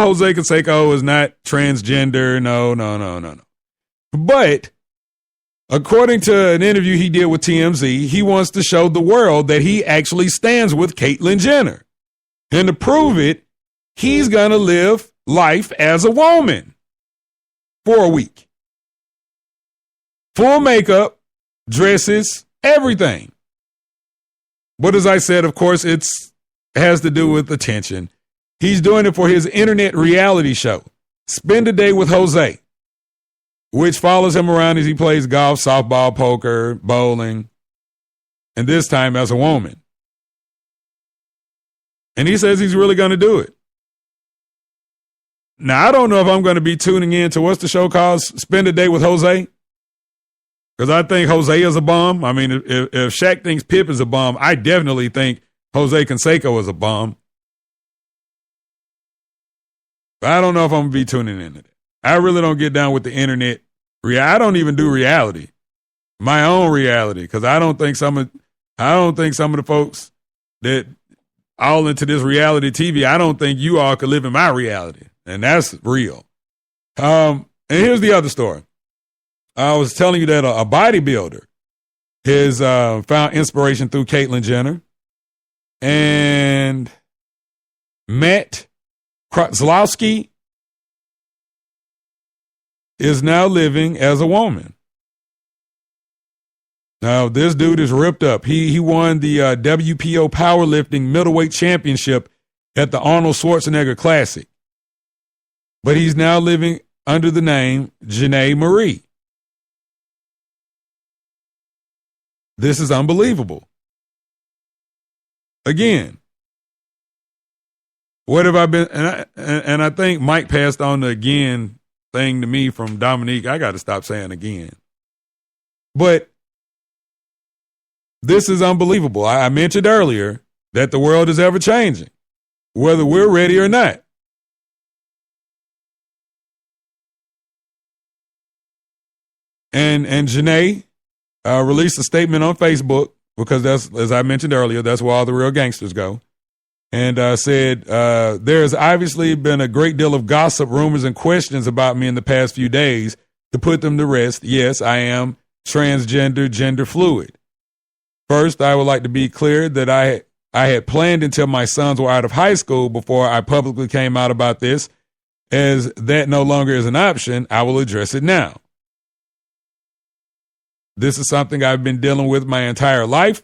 Jose Canseco is not transgender. No. But according to an interview he did with TMZ, he wants to show the world that he actually stands with Caitlyn Jenner. And to prove it, he's going to live life as a woman for a week. Full makeup, dresses, everything. But as I said, of course, it has to do with attention. He's doing it for his internet reality show, Spend a Day with Jose, which follows him around as he plays golf, softball, poker, bowling, and this time as a woman. And he says he's really going to do it. Now, I don't know if I'm going to be tuning in to what's the show called, Spend a Day with Jose, because I think Jose is a bum. I mean, if Shaq thinks Pip is a bum, I definitely think Jose Canseco is a bum. But I don't know if I'm going to be tuning into that. I really don't get down with the internet. I don't even do reality, my own reality, because I don't think some of the folks that all into this reality TV, I don't think you all could live in my reality, and that's real. And here's the other story. I was telling you that a bodybuilder has found inspiration through Caitlyn Jenner, and Matt Krozlowski is now living as a woman. Now, this dude is ripped up. He won the WPO powerlifting middleweight championship at the Arnold Schwarzenegger Classic. But he's now living under the name Janae Marie. This is unbelievable. Again, what have I been? And I think Mike passed on the again thing to me from Dominique. I got to stop saying again. But this is unbelievable. I mentioned earlier that the world is ever changing, whether we're ready or not. And Janae released a statement on Facebook, because that's, as I mentioned earlier, that's where all the real gangsters go. And said, there's obviously been a great deal of gossip, rumors, and questions about me in the past few days. To put them to rest, yes, I am transgender, gender fluid. First, I would like to be clear that I had planned until my sons were out of high school before I publicly came out about this. As that no longer is an option, I will address it now. This is something I've been dealing with my entire life,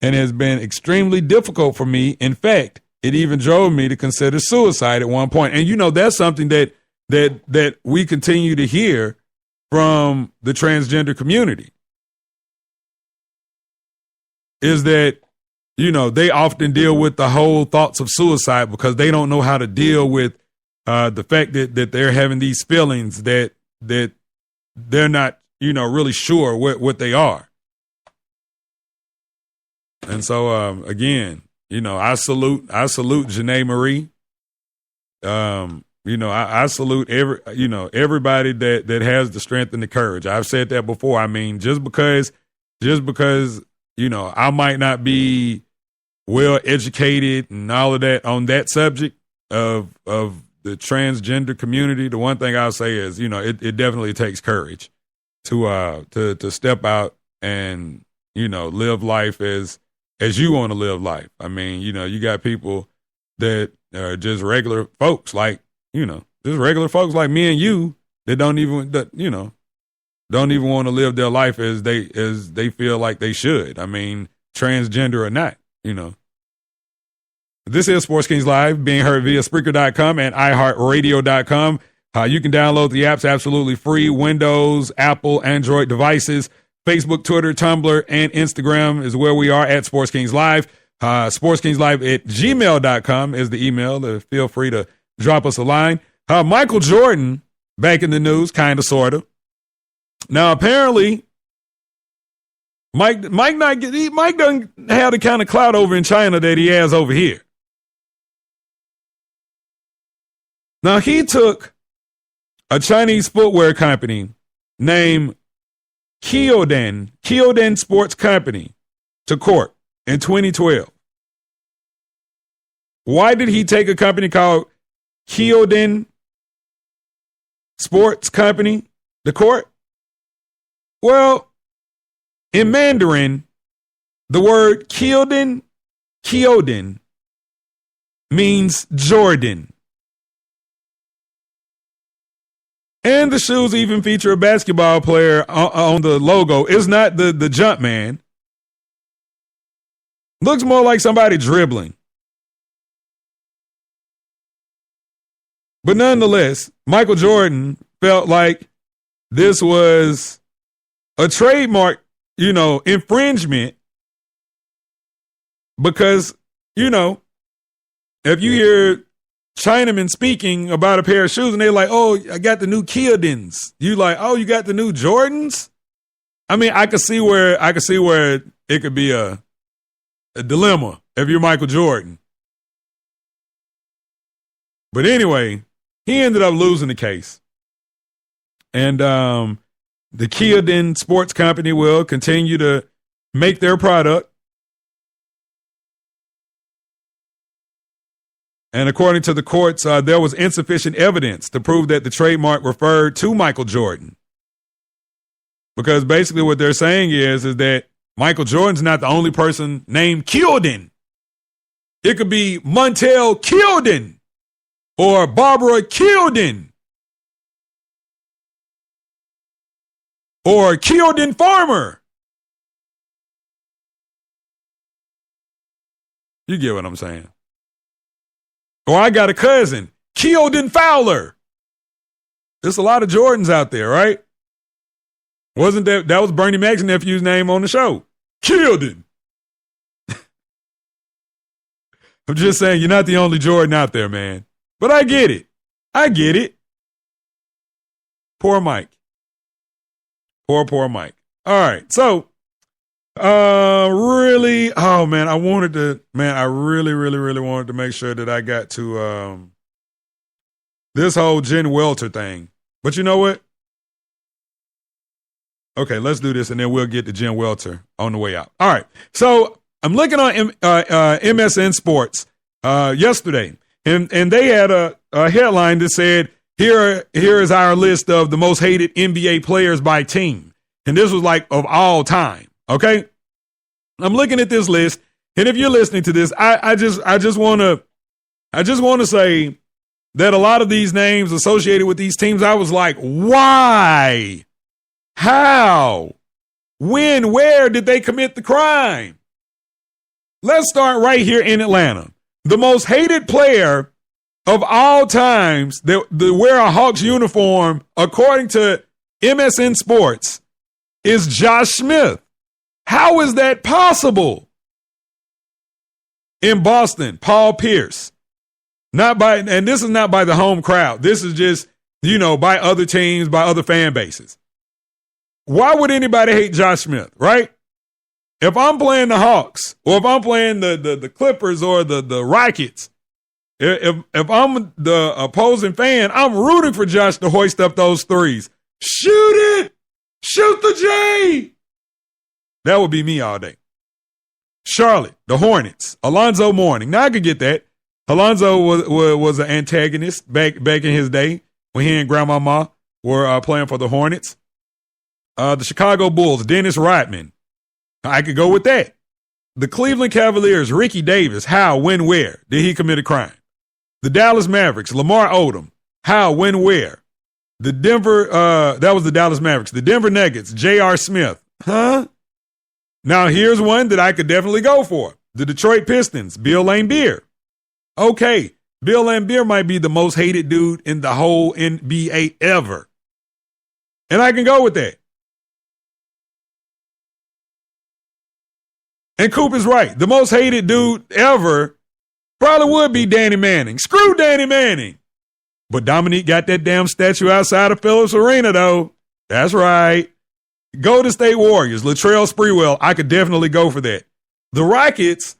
and has been extremely difficult for me. In fact, it even drove me to consider suicide at one point. And, you know, that's something that we continue to hear from the transgender community, is that, you know, they often deal with the whole thoughts of suicide because they don't know how to deal with the fact that they're having these feelings that they're not, you know, really sure what they are. And so, again, you know, I salute Janae Marie. You know, I salute everybody that has the strength and the courage. I've said that before. I mean, just because, you know, I might not be well educated and all of that on that subject of the transgender community, the one thing I'll say is, you know, it definitely takes courage to step out and, you know, live life as you want to live life. I mean, you know, you got people that are just regular folks, like, you know, just regular folks like me and you that don't even want to live their life as they feel like they should. I mean, transgender or not, you know. This is Sports Kings Live, being heard via Spreaker.com and iHeartRadio.com. You can download the apps absolutely free. Windows, Apple, Android devices. Facebook, Twitter, Tumblr, and Instagram is where we are at Sports Kings Live. SportsKingsLive@gmail.com is the email. Feel free to drop us a line. Michael Jordan back in the news, kind of, sort of. Now, apparently, Mike doesn't have the kind of clout over in China that he has over here. Now, he took a Chinese footwear company named Kyodan Sports Company to court in 2012. Why did he take a company called Goodell Sports Company, the court? Well, in Mandarin, the word Goodell means Jordan. And the shoes even feature a basketball player on the logo. It's not the jump man. Looks more like somebody dribbling. But nonetheless, Michael Jordan felt like this was a trademark, infringement because, if you hear Chinamen speaking about a pair of shoes and they're like, oh, I got the new Goodens. You like, oh, you got the new Jordans? I mean, I could see where it could be a dilemma if you're Michael Jordan. But anyway, he ended up losing the case. And the Goodell Sports Company will continue to make their product. And according to the courts, there was insufficient evidence to prove that the trademark referred to Michael Jordan. Because basically what they're saying is that Michael Jordan's not the only person named Goodell. It could be Montel Goodell or Barbara Goodell or Goodell Farmer. You get what I'm saying? Or I got a cousin, Goodell Fowler. There's a lot of Jordans out there, right? Wasn't that was Bernie Mac's nephew's name on the show? Goodell. I'm just saying, you're not the only Jordan out there, man. But I get it. Poor Mike. Poor Mike. All right. So, really, I really wanted to make sure that I got to this whole Jen Welter thing. But you know what? Okay, let's do this and then we'll get to Jen Welter on the way out. All right. So I'm looking on MSN Sports yesterday, and they had a headline that said, here is our list of the most hated NBA players by team. And this was like of all time. Okay. I'm looking at this list. And if you're listening to this, I just want to say that a lot of these names associated with these teams, I was like, why? How? When? Where did they commit the crime? Let's start right here in Atlanta. The most hated player of all times that wear a Hawks uniform, according to MSN Sports, is Josh Smith. How is that possible? In Boston, Paul Pierce. And this is not by the home crowd. This is just, by other teams, by other fan bases. Why would anybody hate Josh Smith, right? If I'm playing the Hawks, or if I'm playing the Clippers or the Rockets, if I'm the opposing fan, I'm rooting for Josh to hoist up those threes. Shoot it! Shoot the J! That would be me all day. Charlotte, the Hornets, Alonzo Mourning. Now I could get that. Alonzo was an antagonist back in his day when he and Grandmama were playing for the Hornets. The Chicago Bulls, Dennis Rodman. I could go with that. The Cleveland Cavaliers, Ricky Davis. How, when, where did he commit a crime? The Dallas Mavericks, Lamar Odom. How, when, where? The Denver, that was the Dallas Mavericks. The Denver Nuggets, J.R. Smith. Huh? Now here's one that I could definitely go for. The Detroit Pistons, Bill Laimbeer. Okay, Bill Laimbeer might be the most hated dude in the whole NBA ever. And I can go with that. And Coop is right. The most hated dude ever probably would be Danny Manning. Screw Danny Manning. But Dominique got that damn statue outside of Phillips Arena, though. That's right. Golden State Warriors, Latrell Sprewell. I could definitely go for that. The Rockets,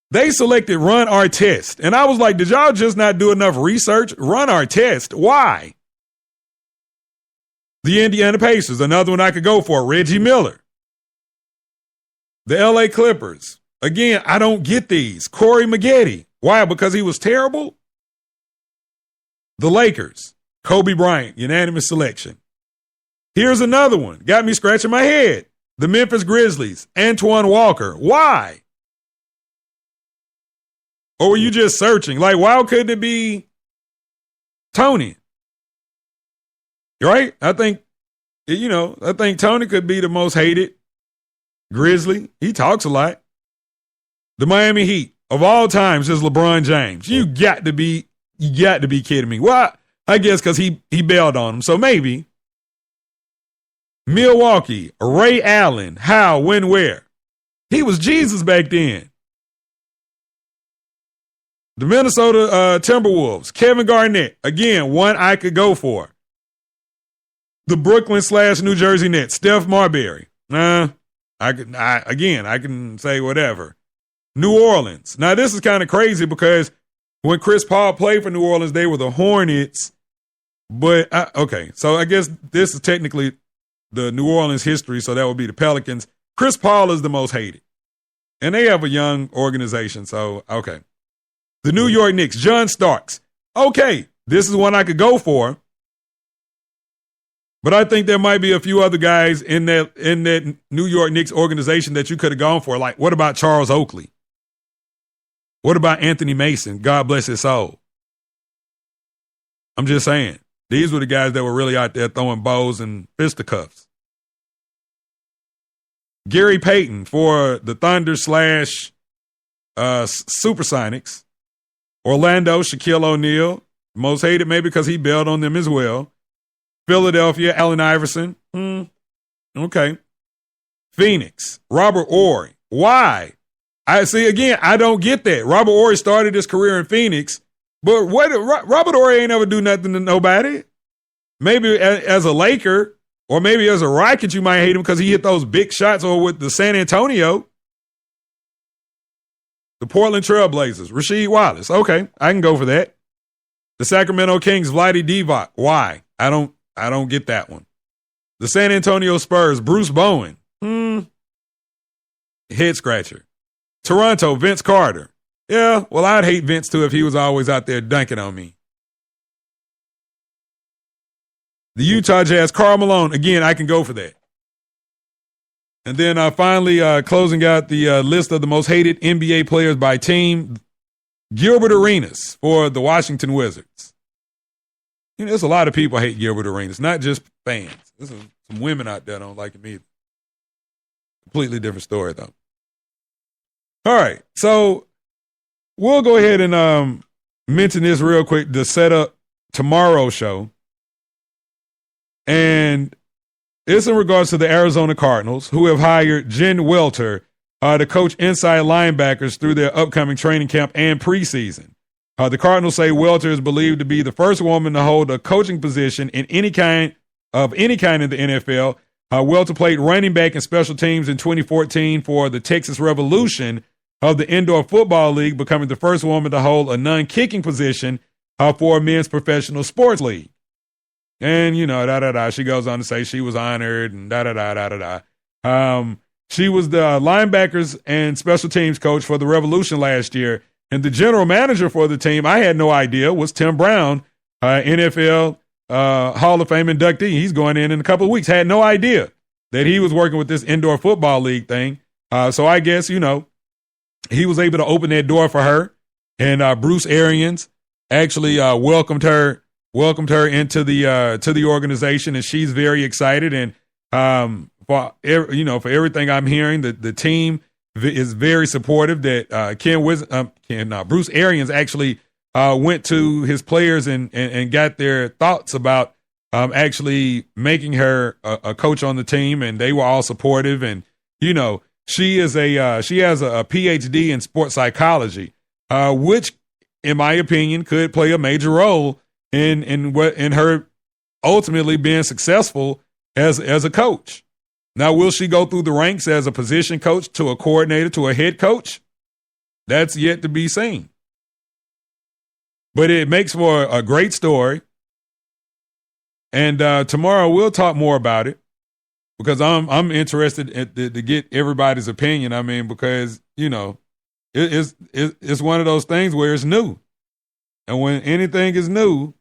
they selected Ron Artest. And I was like, did y'all just not do enough research? Ron Artest, why? The Indiana Pacers, another one I could go for, Reggie Miller. The LA Clippers. Again, I don't get these. Corey Maggette. Why? Because he was terrible? The Lakers, Kobe Bryant, unanimous selection. Here's another one. Got me scratching my head. The Memphis Grizzlies, Antoine Walker. Why? Or were you just searching? Like, why couldn't it be Tony? Right? I think Tony could be the most hated Grizzly. He talks a lot. The Miami Heat, of all times, is LeBron James. You got to be kidding me. Well, I guess because he bailed on him. So maybe. Milwaukee, Ray Allen. How, when, where? He was Jesus back then. The Minnesota Timberwolves, Kevin Garnett. Again, one I could go for. The Brooklyn/New Jersey Nets, Steph Marbury. I can say whatever. New Orleans. Now, this is kind of crazy because when Chris Paul played for New Orleans, they were the Hornets. But, okay, so I guess this is technically the New Orleans history, so that would be the Pelicans. Chris Paul is the most hated. And they have a young organization, so, okay. The New York Knicks, John Starks. Okay, this is one I could go for. But I think there might be a few other guys in that New York Knicks organization that you could have gone for. Like, what about Charles Oakley? What about Anthony Mason? God bless his soul. I'm just saying. These were the guys that were really out there throwing bows and fisticuffs. Gary Payton for the Thunder/Supersonics. Orlando, Shaquille O'Neal. Most hated maybe because he bailed on them as well. Philadelphia, Allen Iverson. Okay. Phoenix, Robert Horry. Why? I don't get that. Robert Horry started his career in Phoenix, but Robert Horry ain't ever do nothing to nobody. Maybe as a Laker or maybe as a Rocket, you might hate him because he hit those big shots, or with the San Antonio. The Portland Trailblazers, Rasheed Wallace. Okay, I can go for that. The Sacramento Kings, Vlade Divac. Why? I don't get that one. The San Antonio Spurs, Bruce Bowen. Head scratcher. Toronto, Vince Carter. Yeah, well, I'd hate Vince too if he was always out there dunking on me. The Utah Jazz, Karl Malone. Again, I can go for that. And then finally, closing out the list of the most hated NBA players by team, Gilbert Arenas for the Washington Wizards. You know, there's a lot of people hate Gilbert Arenas, not just fans. There's some women out there don't like him either. Completely different story, though. All right, so we'll go ahead and mention this real quick to set up tomorrow's show. And it's in regards to the Arizona Cardinals, who have hired Jen Welter to coach inside linebackers through their upcoming training camp and preseason. The Cardinals say Welter is believed to be the first woman to hold a coaching position in any kind in the NFL. Welter played running back and special teams in 2014 for the Texas Revolution of the Indoor Football League, becoming the first woman to hold a non-kicking position for a men's professional sports league. And, she goes on to say she was honored and she was the linebackers and special teams coach for the Revolution last year. And the general manager for the team, I had no idea, was Tim Brown, NFL Hall of Fame inductee. He's going in a couple of weeks. Had no idea that he was working with this Indoor Football League thing. So I guess, he was able to open that door for her. And Bruce Arians actually welcomed her into the organization, and she's very excited. And for everything I'm hearing, the team is very supportive. That Bruce Arians actually went to his players and got their thoughts about actually making her a coach on the team, and they were all supportive. And she has a PhD in sports psychology, which, in my opinion, could play a major role in her ultimately being successful as a coach. Now, will she go through the ranks as a position coach to a coordinator to a head coach? That's yet to be seen. But it makes for a great story. And tomorrow we'll talk more about it because I'm interested to get everybody's opinion. I mean, because it's one of those things where it's new, and when anything is new,